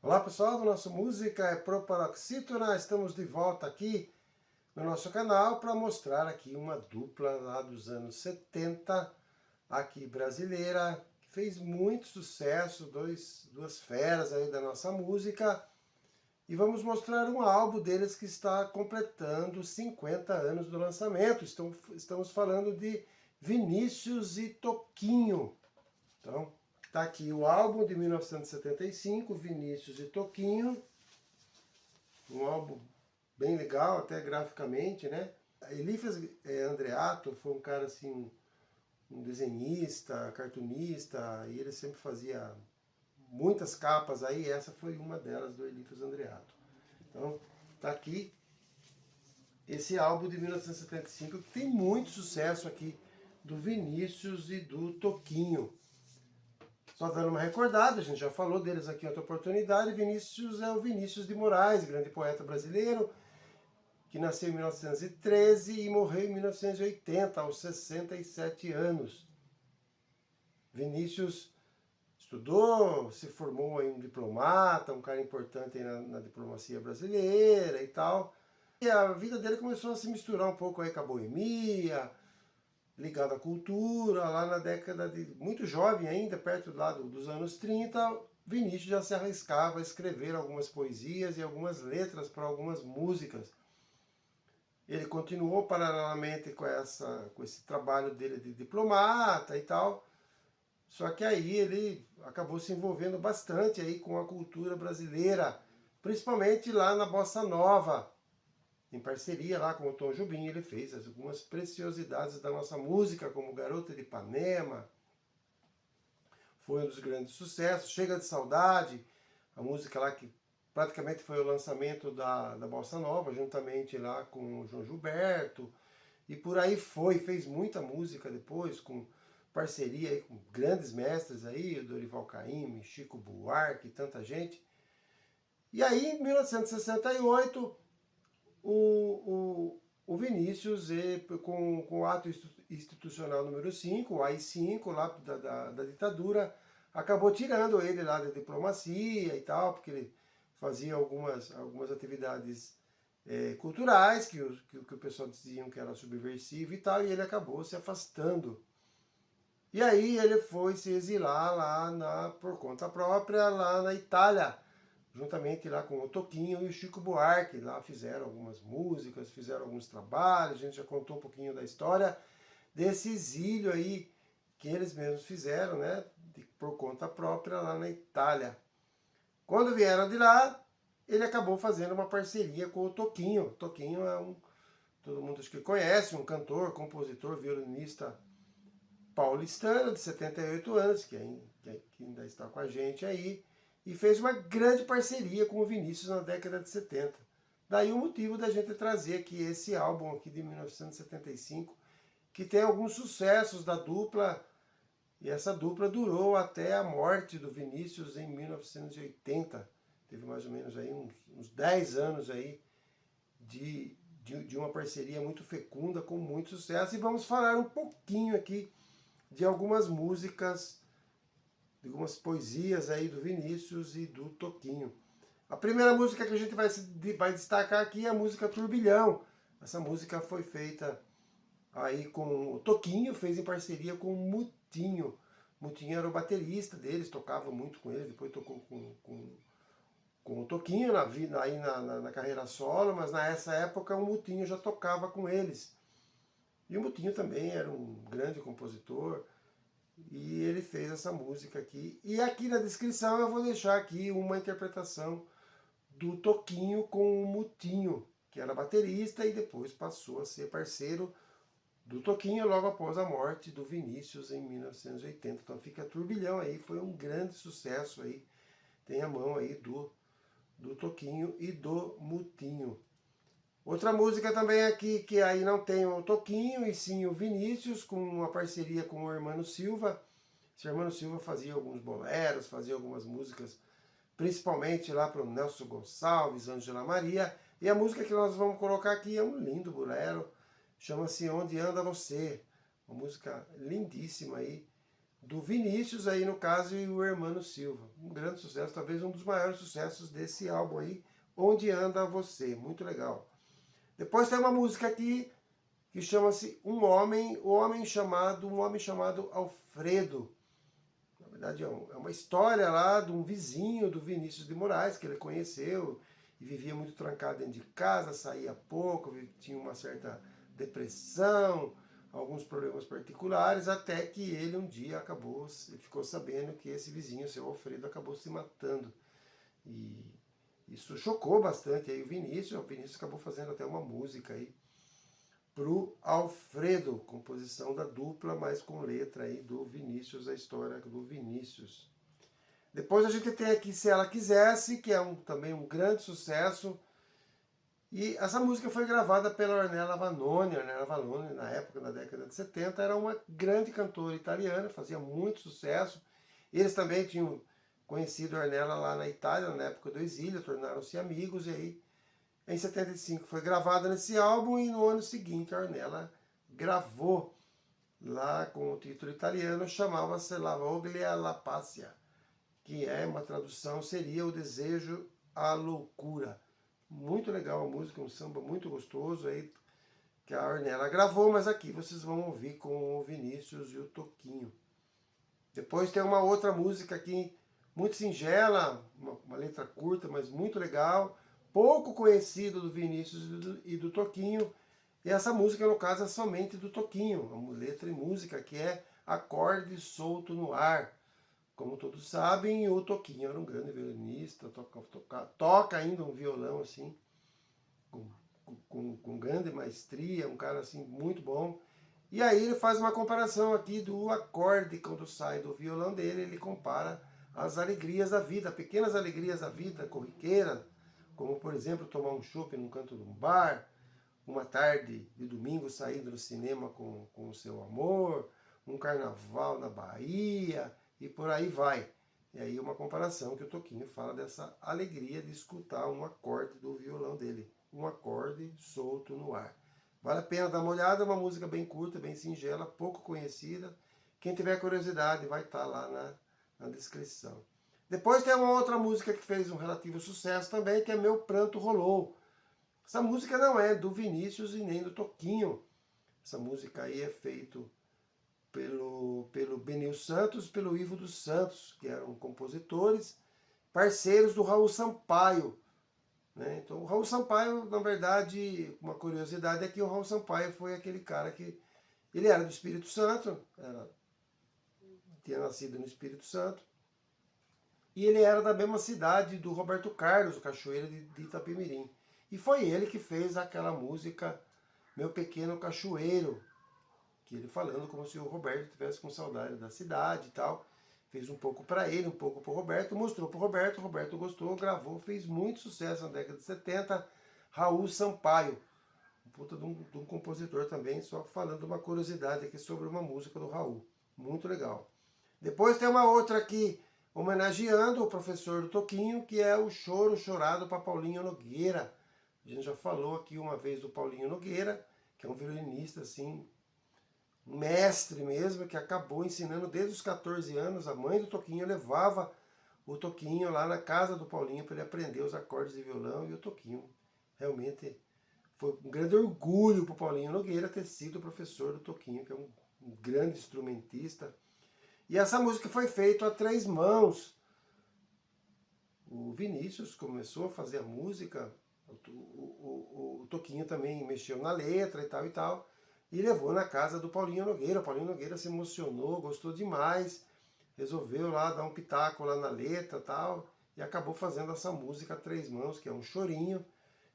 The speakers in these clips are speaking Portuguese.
Olá pessoal, do nosso Música é Proparoxítona, estamos de volta aqui no nosso canal para mostrar aqui uma dupla lá dos anos 70, aqui brasileira, que fez muito sucesso, duas feras aí da nossa música, e vamos mostrar um álbum deles que está completando 50 anos do lançamento. Estamos falando de Vinícius e Toquinho. Então, tá aqui o álbum de 1975, Vinícius e Toquinho. Um álbum bem legal, até graficamente, né? Elífas Andreato foi um cara assim, um desenhista, cartunista, e ele sempre fazia muitas capas aí, essa foi uma delas do Elífas Andreato. Então, tá aqui esse álbum de 1975, que tem muito sucesso aqui do Vinícius e do Toquinho. Só dando uma recordada, a gente já falou deles aqui em outra oportunidade. Vinícius é o Vinícius de Moraes, grande poeta brasileiro, que nasceu em 1913 e morreu em 1980, aos 67 anos. Vinícius estudou, se formou em um diplomata, um cara importante na diplomacia brasileira e tal. E a vida dele começou a se misturar um pouco aí com a boemia, ligado à cultura, lá na década de... muito jovem ainda, perto lá dos anos 30, Vinícius já se arriscava a escrever algumas poesias e algumas letras para algumas músicas. Ele continuou paralelamente com esse trabalho dele de diplomata e tal, só que aí ele acabou se envolvendo bastante aí com a cultura brasileira, principalmente lá na Bossa Nova. Em parceria lá com o Tom Jobim, ele fez algumas preciosidades da nossa música, como Garota de Ipanema, foi um dos grandes sucessos. Chega de Saudade, a música lá que praticamente foi o lançamento da Bossa Nova, juntamente lá com o João Gilberto, e por aí foi, fez muita música depois, com parceria aí com grandes mestres aí, o Dorival Caymmi, Chico Buarque, tanta gente. E aí, em 1968, o Vinícius, com o ato institucional número 5, o AI-5, lá da ditadura, acabou tirando ele lá da diplomacia e tal, porque ele fazia algumas atividades culturais, que o pessoal diziam que era subversivo e tal, e ele acabou se afastando. E aí ele foi se exilar lá por conta própria, lá na Itália, juntamente lá com o Toquinho e o Chico Buarque. Lá fizeram algumas músicas, fizeram alguns trabalhos, a gente já contou um pouquinho da história desse exílio aí que eles mesmos fizeram, né, por conta própria lá na Itália. Quando vieram de lá, ele acabou fazendo uma parceria com o Toquinho. O Toquinho é todo mundo acho que conhece, um cantor, compositor, violinista paulistano de 78 anos, que ainda está com a gente aí, e fez uma grande parceria com o Vinícius na década de 70. Daí o motivo da gente trazer aqui esse álbum aqui de 1975, que tem alguns sucessos da dupla, e essa dupla durou até a morte do Vinícius em 1980. Teve mais ou menos aí uns 10 anos aí de uma parceria muito fecunda, com muito sucesso. E vamos falar um pouquinho aqui de algumas músicas, de algumas poesias aí do Vinícius e do Toquinho. A primeira música que a gente vai destacar aqui é a música Turbilhão. Essa música foi feita aí com o Toquinho, fez em parceria com o Mutinho. Mutinho era o baterista deles, tocava muito com ele, depois tocou com o Toquinho aí na carreira solo, mas nessa época o Mutinho já tocava com eles. E o Mutinho também era um grande compositor, e ele fez essa música aqui. E aqui na descrição eu vou deixar aqui uma interpretação do Toquinho com o Mutinho, que era baterista e depois passou a ser parceiro do Toquinho logo após a morte do Vinícius em 1980. Então fica Turbilhão aí, foi um grande sucesso aí. Tem a mão aí do Toquinho e do Mutinho. Outra música também aqui, que aí não tem o Toquinho, e sim o Vinícius, com uma parceria com o Hermano Silva. Esse Hermano Silva fazia alguns boleros, fazia algumas músicas, principalmente lá para o Nelson Gonçalves, Ângela Maria. E a música que nós vamos colocar aqui é um lindo bolero, chama-se Onde Anda Você. Uma música lindíssima aí, do Vinícius aí no caso e o Hermano Silva. Um grande sucesso, talvez um dos maiores sucessos desse álbum aí, Onde Anda Você, muito legal. Depois tem uma música aqui que chama-se Um homem chamado Alfredo. Na verdade é uma história lá de um vizinho do Vinícius de Moraes que ele conheceu e vivia muito trancado dentro de casa, saía pouco, tinha uma certa depressão, alguns problemas particulares, até que ele um dia ficou sabendo que esse vizinho, seu Alfredo, acabou se matando. E isso chocou bastante aí o Vinícius acabou fazendo até uma música aí pro Alfredo, composição da dupla, mas com letra aí do Vinícius, a história do Vinícius. Depois a gente tem aqui Se Ela Quisesse, que é também um grande sucesso. E essa música foi gravada pela Ornella Vanoni. Ornella Vanoni, na época, na década de 70, era uma grande cantora italiana, fazia muito sucesso. Eles também tinham conhecido a Ornella lá na Itália, na época do exílio, tornaram-se amigos, e aí, em 75, foi gravada nesse álbum, e no ano seguinte a Ornella gravou lá com o título italiano, chamava-se La Voglia la Pazzia, que é uma tradução, seria O Desejo à Loucura. Muito legal a música, um samba muito gostoso aí que a Ornella gravou, mas aqui vocês vão ouvir com o Vinícius e o Toquinho. Depois tem uma outra música aqui muito singela, uma letra curta, mas muito legal, pouco conhecido do Vinícius e do Toquinho. E essa música, no caso, é somente do Toquinho, a letra e música, que é Acorde Solto no Ar. Como todos sabem, o Toquinho era um grande violinista, toca ainda um violão assim, com grande maestria, um cara assim muito bom. E aí ele faz uma comparação aqui do acorde, quando sai do violão dele, ele compara as alegrias da vida, pequenas alegrias da vida corriqueira, como por exemplo tomar um chopp num canto de um bar, uma tarde de domingo saindo do cinema com o seu amor, um carnaval na Bahia, e por aí vai. E aí uma comparação que o Toquinho fala dessa alegria de escutar um acorde do violão dele. Um acorde solto no ar. Vale a pena dar uma olhada, uma música bem curta, bem singela, pouco conhecida. Quem tiver curiosidade vai estar lá na descrição. Depois tem uma outra música que fez um relativo sucesso também, que é Meu Pranto Rolou. Essa música não é do Vinícius e nem do Toquinho. Essa música aí é feita pelo Benil Santos e pelo Ivo dos Santos, que eram compositores, parceiros do Raul Sampaio. Né? Então, o Raul Sampaio, na verdade, uma curiosidade é que o Raul Sampaio foi aquele cara que... Ele era do Espírito Santo, tinha nascido no Espírito Santo, e ele era da mesma cidade do Roberto Carlos, o Cachoeira de Itapemirim. E foi ele que fez aquela música Meu Pequeno Cachoeiro, que ele falando como se o Roberto tivesse com saudade da cidade e tal. Fez um pouco para ele, um pouco para o Roberto, mostrou para o Roberto gostou, gravou, fez muito sucesso na década de 70. Raul Sampaio, um puta de um compositor também, só falando uma curiosidade aqui sobre uma música do Raul. Muito legal. Depois tem uma outra aqui, homenageando o professor do Toquinho, que é o Choro Chorado para Paulinho Nogueira. A gente já falou aqui uma vez do Paulinho Nogueira, que é um violinista assim, um mestre mesmo, que acabou ensinando desde os 14 anos. A mãe do Toquinho levava o Toquinho lá na casa do Paulinho para ele aprender os acordes de violão, e o Toquinho realmente foi um grande orgulho para o Paulinho Nogueira ter sido professor do Toquinho, que é um grande instrumentista. E essa música foi feita a 3 mãos. O Vinícius começou a fazer a música, o Toquinho também mexeu na letra e tal, e levou na casa do Paulinho Nogueira. O Paulinho Nogueira se emocionou, gostou demais, resolveu lá dar um pitaco lá na letra e tal, e acabou fazendo essa música a 3 mãos, que é um chorinho,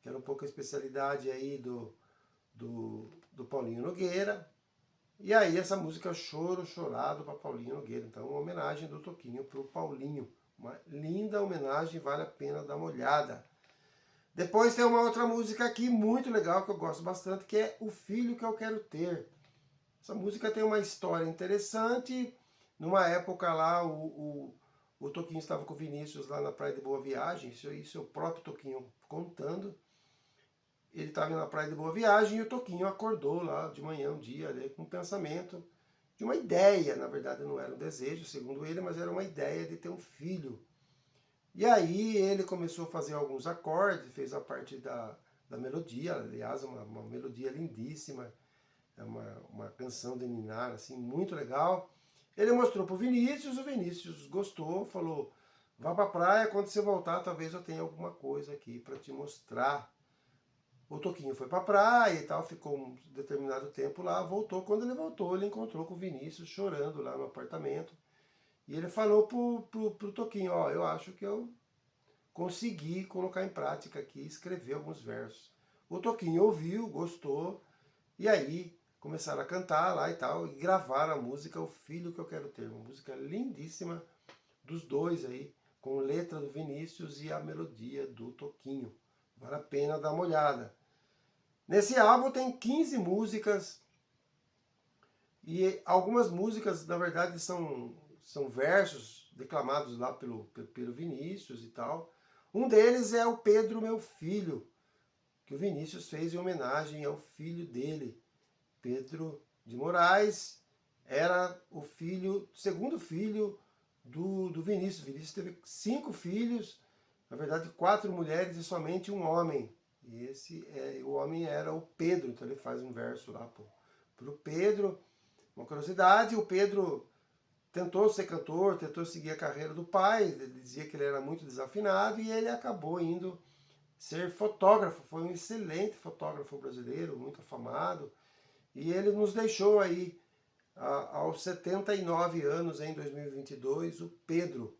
que era um pouco a especialidade aí do Paulinho Nogueira. E aí essa música Choro Chorado para Paulinho Nogueira. Então uma homenagem do Toquinho para o Paulinho. Uma linda homenagem, vale a pena dar uma olhada. Depois tem uma outra música aqui muito legal que eu gosto bastante, que é O Filho Que Eu Quero Ter. Essa música tem uma história interessante. Numa época lá, o Toquinho estava com o Vinícius lá na Praia de Boa Viagem, isso é o próprio Toquinho contando. Ele estava na Praia de Boa Viagem e o Toquinho acordou lá de manhã um dia ali, com um pensamento de uma ideia, na verdade não era um desejo, segundo ele, mas era uma ideia de ter um filho. E aí ele começou a fazer alguns acordes, fez a parte da melodia, aliás, uma melodia lindíssima, é uma canção de ninar, assim, muito legal. Ele mostrou para o Vinícius gostou, falou, vá para a praia, quando você voltar, talvez eu tenha alguma coisa aqui para te mostrar. O Toquinho foi para a praia e tal, ficou um determinado tempo lá, voltou. Quando ele voltou, ele encontrou com o Vinícius chorando lá no apartamento. E ele falou pro Toquinho, ó, eu acho que eu consegui colocar em prática aqui, escrever alguns versos. O Toquinho ouviu, gostou, e aí começaram a cantar lá e tal, e gravaram a música O Filho Que Eu Quero Ter, uma música lindíssima dos dois aí, com letra do Vinícius e a melodia do Toquinho. Vale a pena dar uma olhada. Nesse álbum tem 15 músicas, e algumas músicas, na verdade, são versos declamados lá pelo Vinícius e tal. Um deles é o Pedro, Meu Filho, que o Vinícius fez em homenagem ao filho dele. Pedro de Moraes era o segundo filho do Vinícius. O Vinícius teve 5 filhos, na verdade 4 mulheres e somente um homem. E o homem era o Pedro, então ele faz um verso lá pro Pedro. Uma curiosidade, o Pedro tentou ser cantor, tentou seguir a carreira do pai, ele dizia que ele era muito desafinado e ele acabou indo ser fotógrafo, foi um excelente fotógrafo brasileiro, muito afamado, e ele nos deixou aí aos 79 anos, em 2022, o Pedro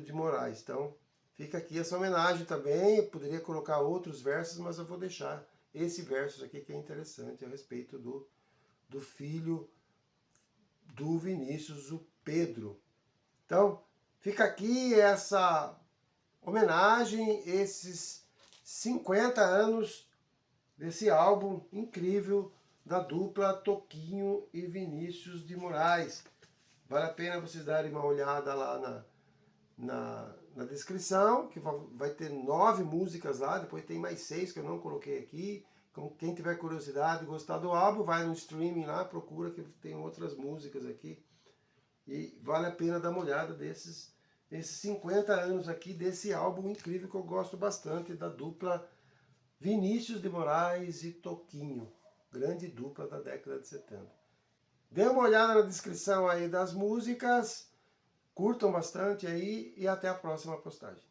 de Moraes. Então, fica aqui essa homenagem também, eu poderia colocar outros versos, mas eu vou deixar esse verso aqui que é interessante a respeito do filho do Vinícius, o Pedro. Então, fica aqui essa homenagem, esses 50 anos desse álbum incrível da dupla Toquinho e Vinícius de Moraes. Vale a pena vocês darem uma olhada lá na descrição, que vai ter 9 músicas lá, depois tem mais 6 que eu não coloquei aqui. Então, quem tiver curiosidade e gostar do álbum, vai no streaming lá, procura que tem outras músicas aqui. E vale a pena dar uma olhada esses 50 anos aqui desse álbum incrível que eu gosto bastante, da dupla Vinícius de Moraes e Toquinho. Grande dupla da década de 70. Dê uma olhada na descrição aí das músicas, curtam bastante aí e até a próxima postagem.